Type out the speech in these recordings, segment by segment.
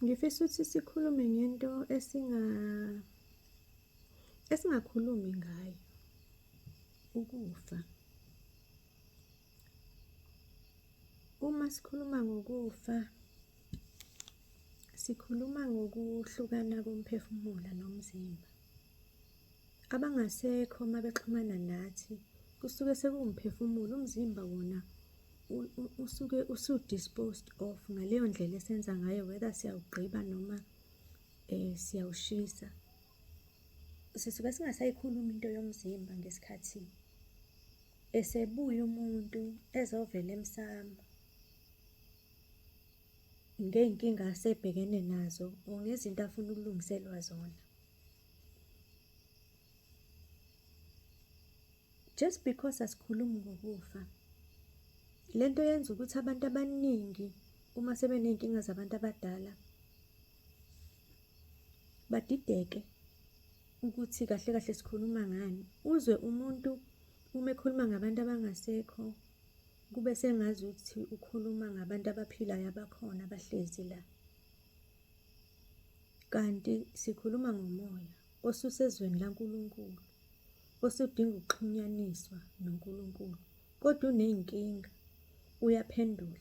Ngifisa ukuthi sikhulume ngento esingakhulumi ngayo, ukufa. Uma sikhuluma ngokufa, sikhuluma ngokuhlukana komphefumulo nomzimba. Abangasekho uma bexhumana nathi, kusuke sekuwumphefumulo, umzimba wona usuke usu-disposed of ngaleyo ndlela esenza ngayo, whether siyawugqiba noma siyawushisa. Sisuke singasayikhulumi into yomzimba ngesikhathi esebuya umuntu ezovela emsamo ngey'nkinga asebhekene nazo or ngezinto afuna ukulungiselwa zona. Just because asikhulumi ngokufa, lento yenza ukuthi abantu abaningi uma sebeney'nkinga zabantu abadala badideke ukuthi kahle kahle sikhuluma ngani. Uzwe umuntu uma ekhuluma ngabantu abangasekho, kube sengazi ukuthi ukhuluma ngabantu abaphilayo abakhona abahlezi la. Kanti sikhuluma ngomoya osusezweni laNkulunkulu, osudinga ukuxhunyaniswa noNkulunkulu. Kodwa uney'nkinga, uyaphendula.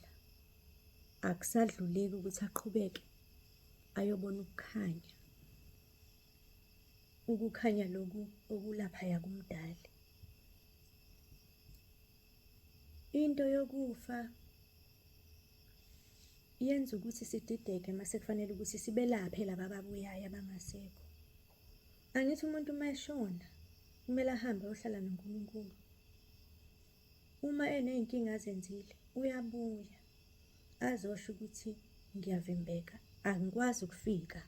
Akusadluleki ukuthi aqhubeke ayobona ukukhanya. Ukukhanya loku okulaphaya kumdali. Into yokufa yenza ukuthi sidideke mase kufanele ukuthi sibelaphe laba ababuyayo abangasekho. Angithi umuntu uma eshona kumele ahambe ayohlala noNkulunkulu. Uma eney'nkinga azenzile, uyabuya azosho ukuthi ngiyavimbeka, angikwazi ukufika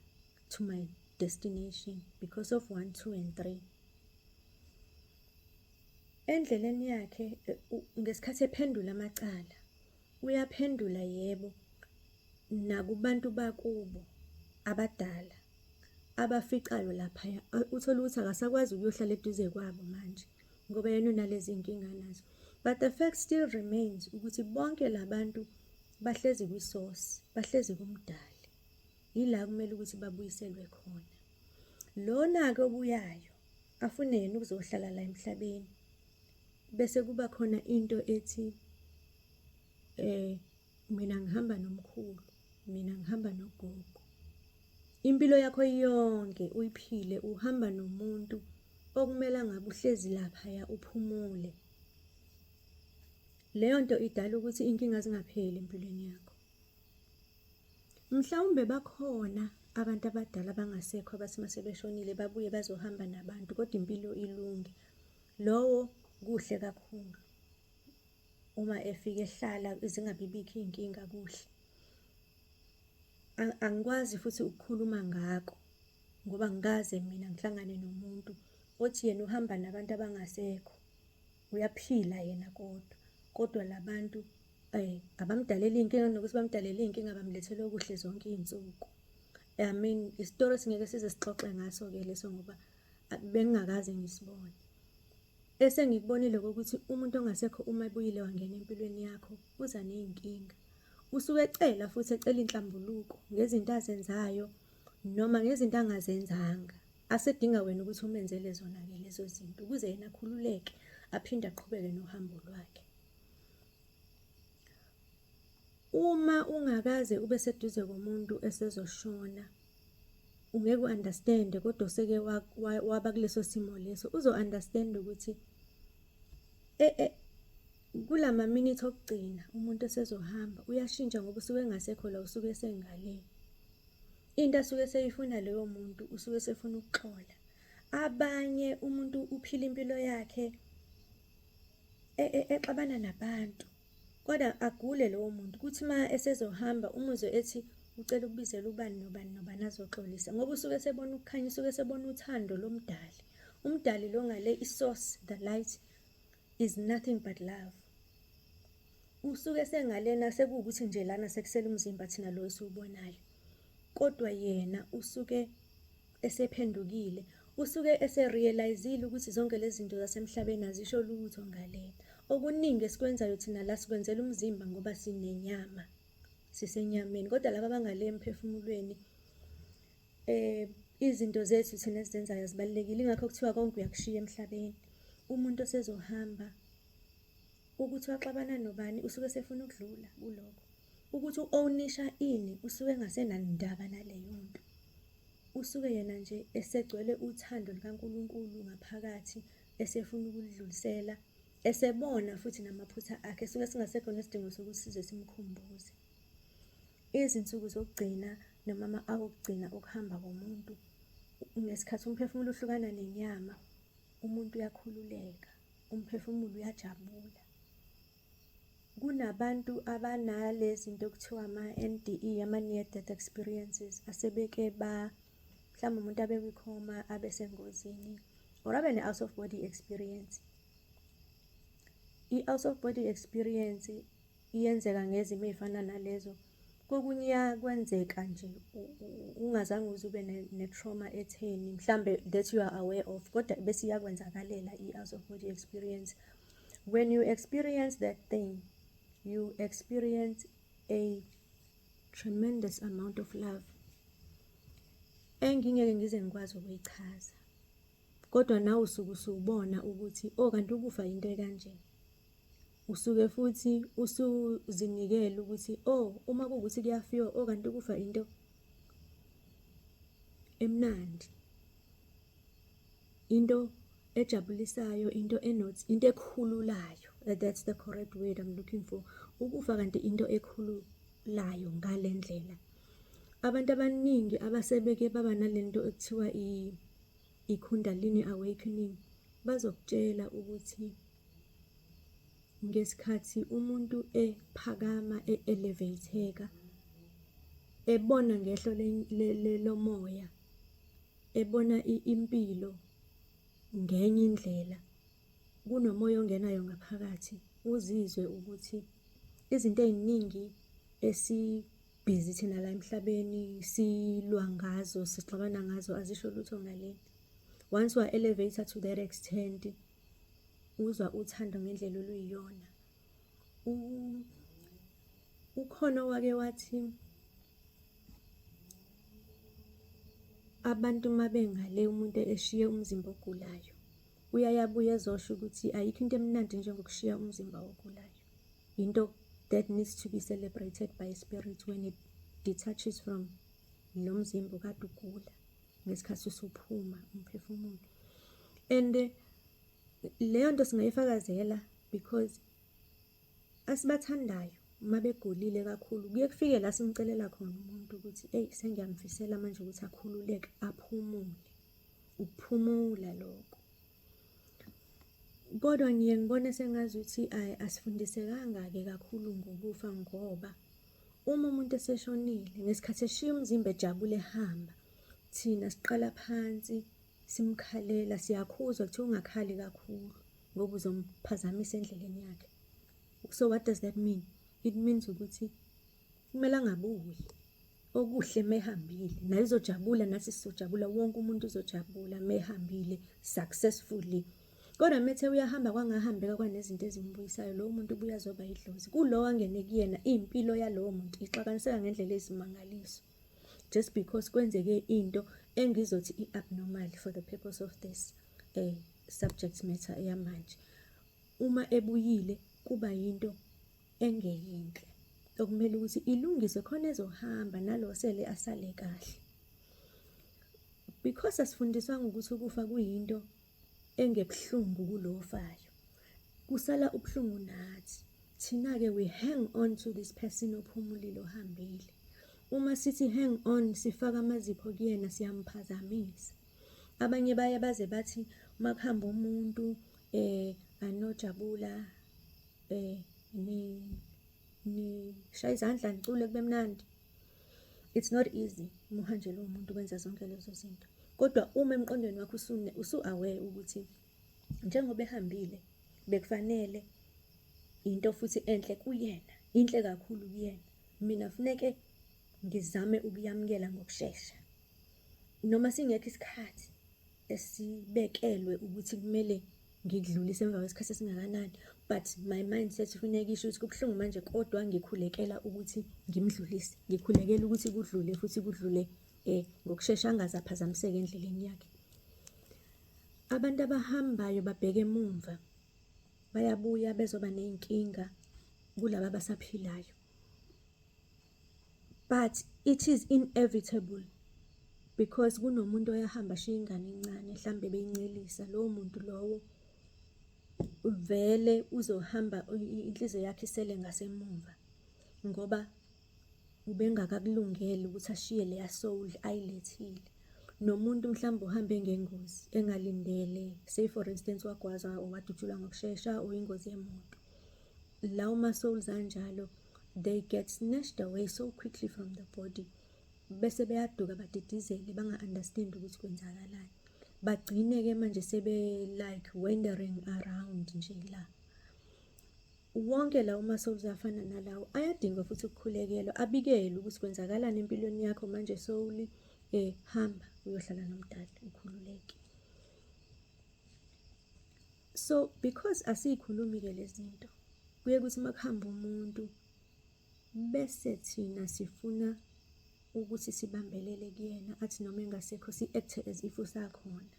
to my destination because of 1, 2 and 3. Endleleni yakhe ngesikhathi ephendula amacala, uyaphendula yebo nakubantu bakubo abadala abaficayo laphaya. Uthola ukuthi akasakwazi ukuyohlala eduze kwabo manje ngoba yena unalezi nkinga nazo. But the fact still remains ukuthi bonke labantu bahlezi kwi-source, bahlezi kumdali. Yila kumele ukuthi babuyiselwe khona. Lona-ke obuyayo afune yena ukuzohlala la emhlabeni, bese kuba khona into ethi mina ngihamba nomkhulu, mina ngihamba nogogo. Impilo yakho yonke uyiphile uhamba nomuntu okumele ngabe uhlezi laphaya uphumule. Leyo nto idala ukuthi inkinga zingapheli empilweni yakho. Mhlawumbe bakhona abantu abadala abangasekho abathi mase beshonile babuye bazohamba nabantu kodwa impilo ilunge. Lowo kuhle kakhulu. Uma efike ehlala zingabibikho iy'nkinga kuhle. Angikwazi futhi ukukhuluma ngako ngoba ngikaze mina ngihlangane nomuntu othi yena uhamba nabantu abangasekho. Uyaphila yena kodwa labantu abamdalela iy'nkinga nokuthi bamdalela iy'nkinga bamlethele okuhle zonke iy'nsuku. I mean, isitori singeke size sixoxe ngaso-ke leso ngoba bengingakaze ngisibone. Esengikubonile ukuthi umuntu ongasekho uma ebuyile wangena empilweni yakho uza ney'nkinga. Usuke ecela futhi ecela inhlambuluko ngezinto azenzayo noma ngezinto angazenzanga. Asedinga wena ukuthi umenzele zona-ke lezo zinto ukuze yena akhululeke aphinde aqhubeke nohambo lwakhe. Uma ungakaze ube seduze komuntu esezoshona, ungeke u-understand kodwa useke waba kuleso simo leso, uzo-understand ukuthi kulama minute okugcina umuntu esezohamba uyashintsha ngoba usuke engasekho la, usuke esengale. Into asuke eseyifuna leyo muntu usuke esefuna ukuxola. Abanye umuntu uphila impilo yakhe exabana nabantu kodwa agule lowo muntu kuthi ma esezohamba umuzwe ethi ucela ukubizela ubani nobani nobani azoxolisa ngoba usuke esebona ukukhanya, usuke esebona uthando lomdali. Umdali lo ngale isource, the light is nothing but love. Usuke sengalena sekuwukuthi nje lana sekusela umzimba thina lo esiwubonayo. Kodwa yena usuke esephendukile, usuke eserealizile ukuthi zonke lezi zinto zasemhlabeni azisho lutho ngalena. Okuningi esikwenzayo thina la sikwenzela umzimba ngoba sinenyama, sisenyameni. Kodwa laba abangale emphefumulweni, izinto zethu thina ezizenzayo zibalulekile. Ingakho kuthiwa konke uyakushiya emhlabeni. Umuntu osezohamba, ukuthi waxabana nobani usuke sefuna ukudlula kulokho. Ukuthi u-ownisha ini usuke engasenandaba naleyo nto. Usuke yena nje esegcwele uthando likaNkulunkulu ngaphakathi, esefuna ukulidlulisela, esebona futhi namaphutha akhe. Suke singasekho nesidingo sokuthi size simkhumbuze. Izinsuku zokugcina noma ama-hour okugcina okuhamba komuntu, ngesikhathi umphefumulo uhlukana nenyama, umuntu uyakhululeka, umphefumulo uyajabula. Kunabantu abanalezi zinto okuthiwa ama-NDE, ama-near death experiences, asebeke mhlawumbe umuntu abe kwikhoma, abe sengozini, or abe ne-out of body experience. I-out of body experience iyenzeka ngezimo ey'fana nalezo. Kokunye kwenzeka nje ungazange uze ube ne-trauma etheni, mhlambe that you are aware of, kodwa bese iyakwenzakalela i-out of body experience. When you experience that thing, you experience a tremendous amount of love engingeke ngize ngikwazi ukuyichaza. Kodwa nawe usuke usubona ukuthi kanti ukufa into ekanje. Usuke futhi usuzinikele ukuthi uma kuwukuthi kuyafiwa kanti ukufa into emnandi, into ejabulisayo, into into ekhululayo. That's the correct word I'm looking for. Ukufa kanti into ekhululayo ngale ndlela. Abantu abaningi abasebeke baba nalento ekuthiwa i-Kundalini awakening bazokutshela ukuthi ngesikhathi umuntu ephakama, elevateka, ebona ngehlo lomoya, ebona impilo ngenye indlela, kunomoya ongenayo ngaphakathi, uzizwe ukuthi izinto eziningi esibhizi thina la emhlabeni silwa ngazo, sixabana ngazo, azisho lutho ngale. Once wa elevator to that extent, uzwa uthando ngendlela oluyiyona. Ukhona wake wathi abantu mabengale umuntu eshiye umzimba ogulayo, uyayabuya ezosho ukuthi ayikho into emnandi njengokushiya umzimba ogulayo. Into that needs to be celebrated by spirit when it detaches from lo mzimba okade ugula ngesikhathi usuphuma umphefumulo. And leyo nto singayifakazela because asibathandayo mabegulile kakhulu kuye kufike la simcelela khona umuntu ukuthi sengiyamfisela manje ukuthi akhululeke, aphumule. Ukuphumula lokho. Kodwa ngiye ngibone sengazi ukuthi asifundisekanga-ke kakhulu ngokufa, ngoba uma umuntu eseshonile ngesikhathi eshiya umzimba ejabule ehamba, thina siqala phansi simkhalela, siyakhuzwa ukuthi ungakhali kakhulu ngoba uzomphazamisa endleleni yakhe. So what does that mean? It means ukuthi kumele angabuyi. Okuhle mehambile, naye uzojabula, nathi sizojabula, wonke umuntu uzojabula mehambile successfully. Kodwa methe uyahamba kwangahambeka kwanezinto ezimbuyisayo, lowo muntu ubuya azoba idlozi. Kulowo angene kuyena impilo yalowo muntu ixakaniseka ngendlela ezisimangaliso. Just because kwenzeke into engizothi i-abnormal for the purpose of this subject matter yamanje. Uma ebuyile kuba yinto engeyinhle, okumele ukuthi ilungiswe khona ezohamba nalo sele asale kahle. Because asifundiswanga ukuthi ukufa kuyinto engebuhlungu kulofayo, kusala ubuhlungu nathi. Thina-ke we hang on to this person ophumulile ohambile. Uma sithi hang on, sifaka amazipho kuyena, siyamphazamisa. Abanye baye baze bathi makuhamba umuntu anojabula ni shaya izandla nicule kube mnandi. It's not easy umuhanje lo muntu kwenza zonke lezo zinto. Kodwa uma emqondweni wakho usu-aware ukuthi njengoba ehambile bekufanele into futhi enhle kuyena, inhle kakhulu kuyena, mina funeke ngizame ukuyamukela ngokusheshsha. Noma singekho isikhathi esibekelwe ukuthi kumele ngikudlulise emva kwesikhathi esingakanani, but my mindset ifuneka isho ukuthi kubuhlungu manje kodwa ngikhulekela ukuthi ngimdlulise, ngikhulekela ukuthi kudlule futhi kudlule ngokushesha angaze aphazamiseke endleleni yakhe. Abantu abahambayo babheke emuva bayabuya bezoba ney'nkinga kulaba abasaphilayo, but it is inevitable because kunomuntu oyahamba ashiya ingane encane mhlambe beyincelisa. Lowo muntu lowo vele uzohamba inhliziyo yakhe isele ngasemuva ngoba ubengakakulungela ukuthi ashiye leya soul ayilethile. Nomuntu mhlawumbe uhambe ngengozi engalindele, say for instance wagwaza or wadutshulwa ngokushesha or ingozi yemoto. Lawo ma-souls anjalo, they get snatched away so quickly from the body, bese beyaduka badidizele banga-understand ukuthi kwenzakalani. Bagcine-ke manje sebe like wandering around nje la. Wonke lawo ma-souls afana nalawo ayadinga futhi ukukhulekelwa, abikelwe ukuthi kwenzakalani empilweni yakho manje soul, hamba uyohlala nomdali ukhululeke. So because asiyikhulumi-ke lezi zinto, kuye kuthi makuhamba umuntu bese thina sifuna ukuthi sibambelele kuyena, athi noma engasekho si-acte as if usakhona.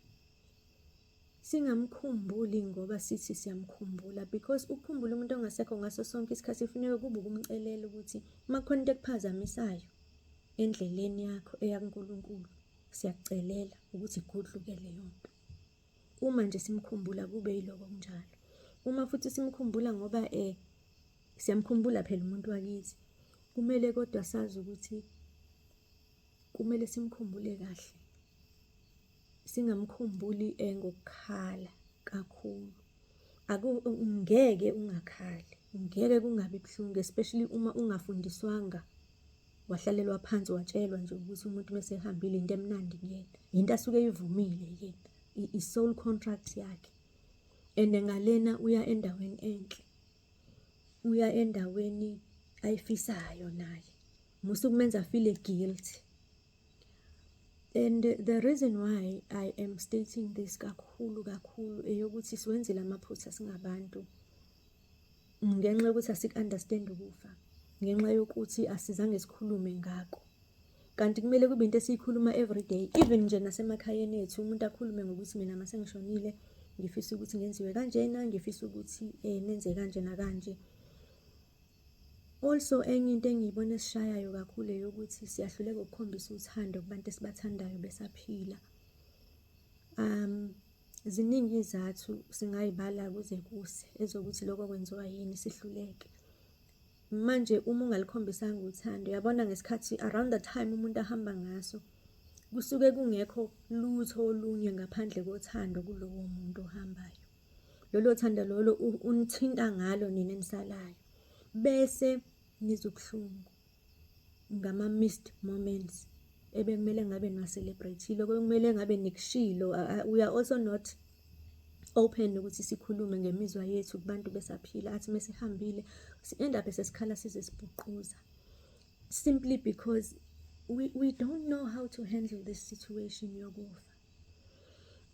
Singamkhumbuli ngoba sithi siyamkhumbula, because ukukhumbula umuntu ongasekho ngaso sonke isikhathi kufuneka kube ukumcelela ukuthi makukhona into ekuphazamisayo endleleni yakho eya kuNkulunkulu, siyakucelela ukuthi igudluke leyo nto. Uma nje simkhumbula kube yiloko kunjalo. Uma futhi simkhumbula ngoba siyamkhumbula phela umuntu wakithi, kumele kodwa sazi ukuthi kumele simkhumbule kahle, singamkhumbuli ngokukhala kakhulu. Ngeke ungakhali, ngeke kungabi buhlungu, especially uma ungafundiswanga, wahlalelwa phansi watshelwa nje ukuthi umuntu mase ehambile into emnandi kuyena, into asuke eyivumile yena, i-soul contract yakhe. And ngalena uya endaweni enhle, uya endaweni ayifisayo naye, musukumenza feel guilty. And the reason why I am stating this kakhulu eyokuthi siwenzile amaphutha singabantu, ngenxa yokuthi asik-understand ukufa, ngenxa yokuthi asizange sikhulume ngako. Kanti kumele kube into esiyikhuluma everyday, even nje nasemakhayeni ethu umuntu akhulume ngokuthi mina mase ngishonile ngifisa ukuthi ngenziwe kanjena, ngifisa ukuthi nenze kanje nakanje. Also enye into engiyibona esishayayo kakhulu eyokuthi siyahluleka ukukhombisa uthando kubantu esibathandayo besaphila. Ziningi izathu singayibala kuze kuse ezokuthi lokho kwenziwa yini sihluleke. Manje uma ungalikhombisanga uthando, uyabona ngesikhathi around the time umuntu ahamba ngaso kusuke kungekho lutho olunye ngaphandle kothando kulowo muntu ohambayo. Lolo thando lolo unithinta ngalo nina enisalayo, bese nizokuhlungu ngama-missed moments ebekumele ngabe niwa-celebrate-ile, kumele ngabe nikushilo. We are also not open ukuthi sikhulume ngemizwa yethu kubantu besaphila, athi mesihambile si-end up sesikhala size sibhuquza, simply because we don't know how to handle this situation yokufa.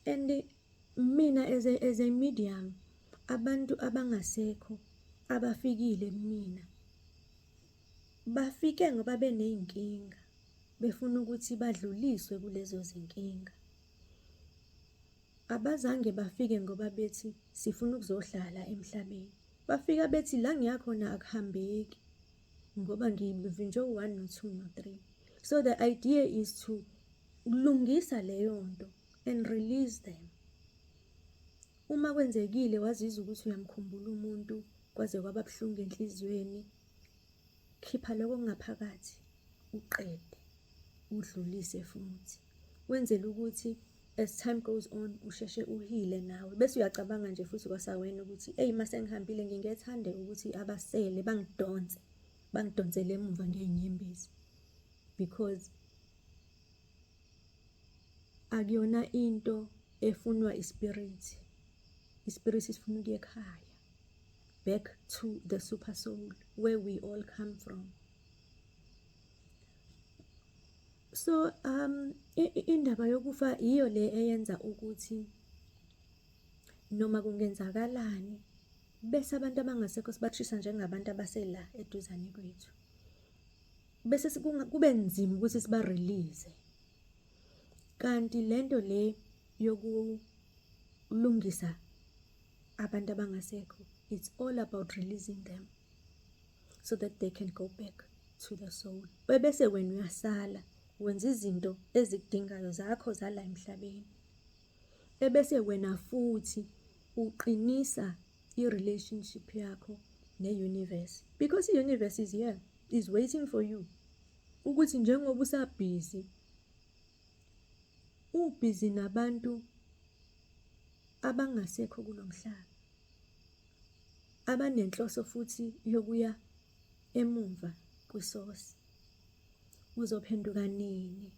And mina as a medium, abantu abangasekho abafikile kumina bafike ngoba beney'nkinga, befuna ukuthi badluliswe kulezo zinkinga. Abazange bafike ngoba bethi sifuna ukuzohlala emhlabeni, bafika bethi la ngiyakhona akuhambeki ngoba ngivinjwe 1 no 2 no 3. So the idea is to kulungisa leyo nto and release them. Uma kwenzekile wazizwa ukuthi uyamkhumbula umuntu kwaze kwaba buhlungu enhliziyweni, khipha lokho kungaphakathi, uqede, udlulise futhi. Wenzele ukuthi as time goes on usheshe uhile nawe, bese uyacabanga nje futhi kwasawena ukuthi mase ngihambile ngingethande ukuthi abasele bangidonsele emuva ngey'nyembezi, because akuyona into efunwa ispirit. Ispirit sifuna ukuya ekhaya, back to the super soul where we all come from. So indaba yokufa iyo le eyenza ukuthi noma kungenzakalani bese abantu abangasekho sibathisa njengabantu abasela eduzane kwethu, bese kube nzima ukuthi siba-release. Kanti lento le yokulungisa abantu abangasekho, it's all about releasing them so that they can go back to the soul. Bese wena uyasala wenza izinto ezikudingayo zakho zala emhlabeni, ebese wena futhi uqinisa i-relationship yakho ne-universe, because i-universe is here, is waiting for you, ukuthi njengoba usabhizi, ubhizi nabantu abangasekho kulo mhlaba, abanenhloso futhi yokuya emumva kwisource. Uzophenduka nini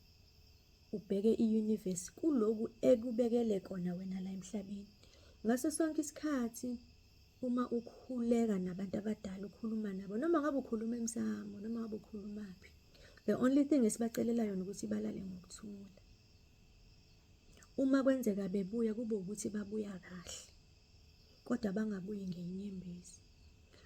ubheke i-universe kuloku ekubekele kona wena la emhlabeni. Ngaso sonke isikhathi uma ukhuleka nabantu abadala, ukhuluma nabo, noma ngabe ukhuluma emsamo, noma ngabe ukhulumaphi, the only thing esibacelela yona ukuthi balale ngokuthula. Uma kwenzeka bebuya kube ukuthi babuya kahle, kodwa bangabuyi ngeinyembezi.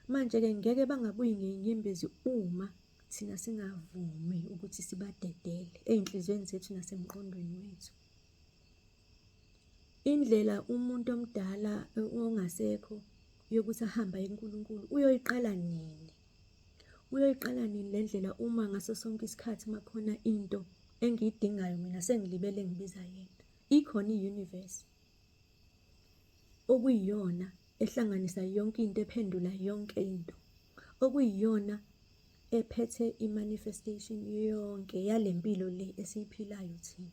Manje-ke ngeke bangabuyi ngeinyembezi uma thina singavumi ukuthi sibadedele ey'nhliziyweni zethu nasemqondweni wethu. Indlela umuntu omdala ongasekho yokuthi ahamba kuNkulunkulu uyoyiqala nini? Uyoyiqala nini le ndlela uma ngaso sonke isikhathi makhona into engiyidingayo mina sengilibele ngibiza yena? Ikhona i-universe okuyiyona ehlanganisa yonke into, ephendula yonke into, okuyiyona ephethe i-manifestation yonke yale mpilo le esiyiphilayo thina.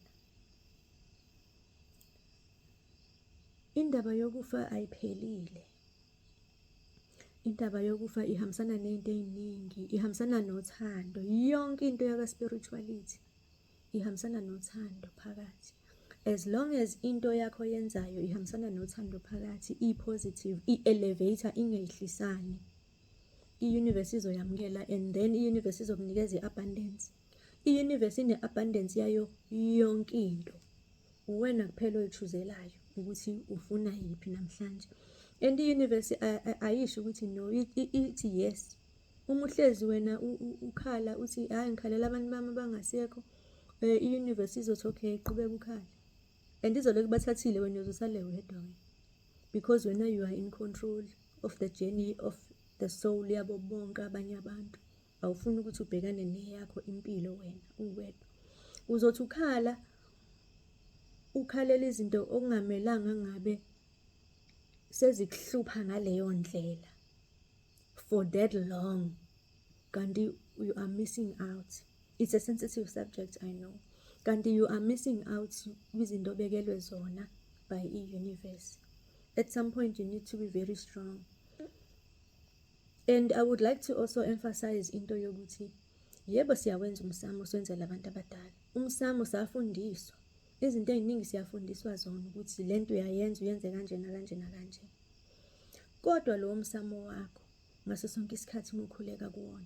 Indaba yokufa ayiphelile. Indaba yokufa ihambisana ney'nto ey'ningi, ihambisana nothando. Yonke into yaka-spirituality ihambisana nothando phakathi. As long as into yakho yenzayo ihambisana nothando phakathi, i-positive, i-elevator, ingehlisani, i-universe izoyamukela, and then i-universe izokunikeza i-abundance. I-universe ine-abundance yayo yonke into. Uwena kuphela oyithuzelayo ukuthi ufuna yiphi namhlanje. And i-universe ayisho ukuthi no, ithi yes. Uma uhlezi wena ukhala uthi hayi ngikhalela abantu bami abangasekho, i-universe izothi okay, qhubeka ukhala. And izoloku bathathile wena uzosale wedwa wena, because wena you are in control of the journey of the soul yabo bonke abanye abantu. Awufuni ukuthi ubhekane neyakho impilo wena uwedwa. Uzothi ukhalela izinto okungamelanga ngabe sezikuhlupha ngaleyo ndlela for that long, kanti you are missing out. It's a sensitive subject, I know. Kanti you are missing out kwizinto obekelwe zona by i-universe. At some point you need to be very strong. And I would like to also emphasize into yokuthi yebo siyawenza umsamo siwenzela abantu abadala. Umsamo siyafundiswa. Izinto ey'ningi siyafundiswa zona ukuthi lento uyayenza uyenze kanje nakanje nakanje. Kodwa lo msamo wakho ngaso sonke isikhathi uma ukhuleka kuwona,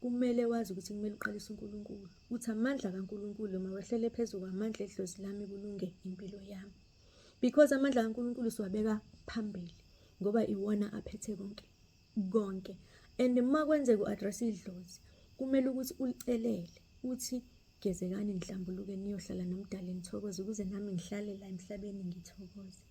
kumele wazi ukuthi kumele uqalise uNkulunkulu. Uthi amandla kaNkulunkulu mawehlele phezu kwamandla edlozi lami kulunge impilo yami. Because amandla kaNkulunkulu siwabeka phambili ngoba iwona aphethe konke. And uma kwenzeka u-address idlozi, kumele ukuthi ulicelele uthi gezekani nihlambuluke niyohlala nomdali nithokoze ukuze nami ngihlale la emhlabeni ngithokoze.